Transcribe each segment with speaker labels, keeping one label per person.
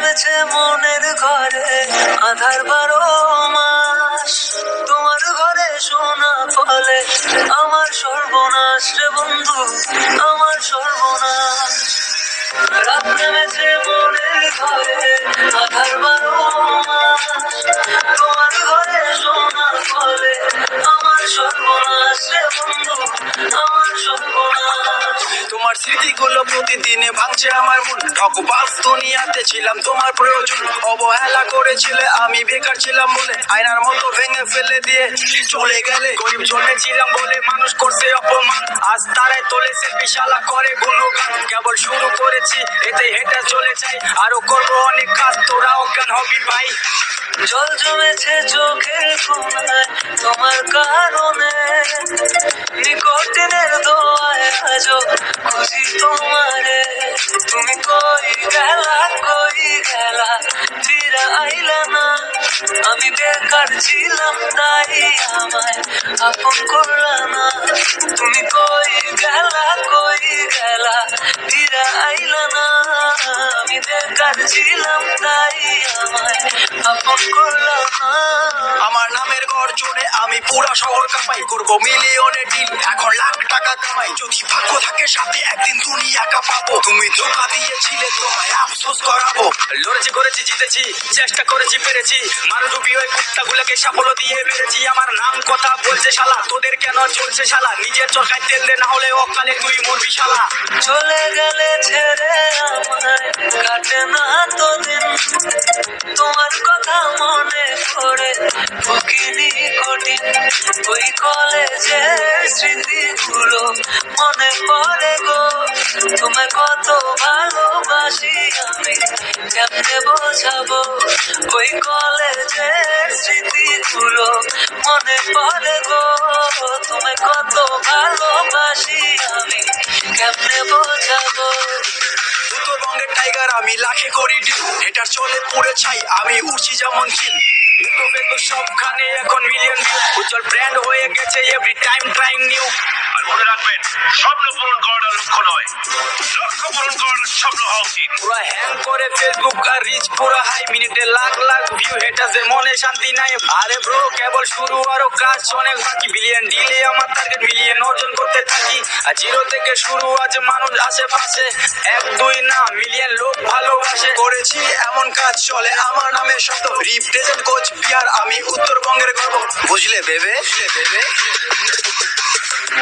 Speaker 1: নেমেছে মনের ঘরে আধার 12 মাস। তোমার ঘরে সোনা ফলে আমার সর্বনাশ রে বন্ধু, আমার সর্বনাশ। রাত নেমেছে মনের ঘরে আধার 12 মাস। তোমার ঘরে সোনা ফলে আমার সর্বনাশ রে বন্ধু, আমার সর্বনাশ।
Speaker 2: তোমার স্মৃতিগুলো প্রতিদিনে ভাঙছে আমার মন। ঠকবাজ দুনিয়াতে ছিলাম তোমার প্রয়োজন, অবহেলা করেছিলে আমি বেকার ছিলাম বলে আয়নার মতো ভেঙে ফেলে দিয়ে চলে গেলে। গরিব জন্মেছিলাম বলে মানুষ করছে অপমান, আজ তারাই তোলেছে বিশালা করে গুণগান। কেবল শুরু করেছি এতে হেঁটে চলে যাই, আরো করবো অনেক কাজ, তোরা অজ্ঞান হবি ভাই।
Speaker 1: জল জমেছে চোখের কোনায় তোমার কারণে, নিকটের দোয়ায় আজো খুঁজি তোমারে। তুমি কই গেলা, কই গেলা, ফিরে আইলা না। আমি বেকার ছিলাম তাই আমায় আপন করলা না। তুমি কই গেলা, কই গেলা, ফিরে আইলা না। আমি বেকার ছিলাম তাই আমায় আপন করলা না।
Speaker 2: আমার নামের গর্জনে আমি পুরা শহর কাঁপাই, করবো মিলিয়নের ডিল, এখন লাখ টাকা কামাই। যদি ভাগ্য থাকে সাথে একদিন দুনিয়া কাঁপাবো। তুমি ধোকা দিয়েছিলে তোমায় আফসোস করাবো। লড়েছি করেছি জিতেছি, চেষ্টা করেছি পেরেছি, মারুরূপী ওই কুত্তাগুলোকে সাফল্য দিয়ে মেরেছি। আমার নাম কথা বলছে শালা, তোদের কেন চলছে শালা? নিজের চরকায় তেল দে, না হলে অকালে তুই মরবি শালা।
Speaker 1: চলে গেলে ছেড়ে আমায় কাটে না তো দিন, তোমার কথা মনে করে বুকিনি কঠিন। ওই কলেজের স্মৃতিগুলো মনে পড়ে গো, তোমায় কত ভালোবাসি আমি কেমনে বোঝাবো। ওই কলেজের স্মৃতিগুলো মনে পড়ে গো, তোমায় কত ভালোবাসি আমি কেমনে বোঝাবো।
Speaker 2: উত্তরবঙ্গের টাইগার আমি, লাখে করি ডিল, এটার চলে পুড়ে ছাই আমি, উঠছি যেমন চিল। ইউটিউব ফেসবুক সবখানে এখন মিলিয়ন ভিউ, উজ্জ্বল ব্র্যান্ড হয়ে গেছে এভরি টাইম ট্রাইং নিউ।
Speaker 3: আর মনে রাখবেন, স্বপ্ন পূরণ করাটা লক্ষ্য নয়, লক্ষ্য পূরণ করাটা স্বপ্ন হওয়া উচিত।
Speaker 2: পুরা হ্যাং করে ফেসবুক আর রিচ পুরা হাই, মিনিটে লাখ লাখ ভিউ, হেটাছে মনে শান্তি নাই। আরে ব্রো কেবল শুরু, আরো কাজ অনেক বাকি। বিলিয়ন ডিলে আমার টার্গেট, মিলিয়ন অর্জন করতে থাকি। আর জিরো থেকে শুরু, আজ মানুষ আশেপাশে, 1 2 না মিলিয়ন লোক ভালোবাসে। করেছি এমন কাজ চলে আমার নামে শত, রিপ্রেজেন্ট কোচ বিহার আমি, উত্তরবঙ্গের গর্ব। বুঝলে বেবে, বেবে।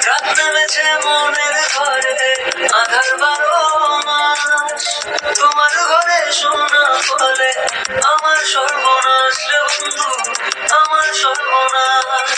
Speaker 1: রাত নেমেছে মনের ঘরে আধার 12 মাস। তোমার ঘরে সোনা ফলে আমার সর্বনাশ রে বন্ধু, আমার সর্বনাশ।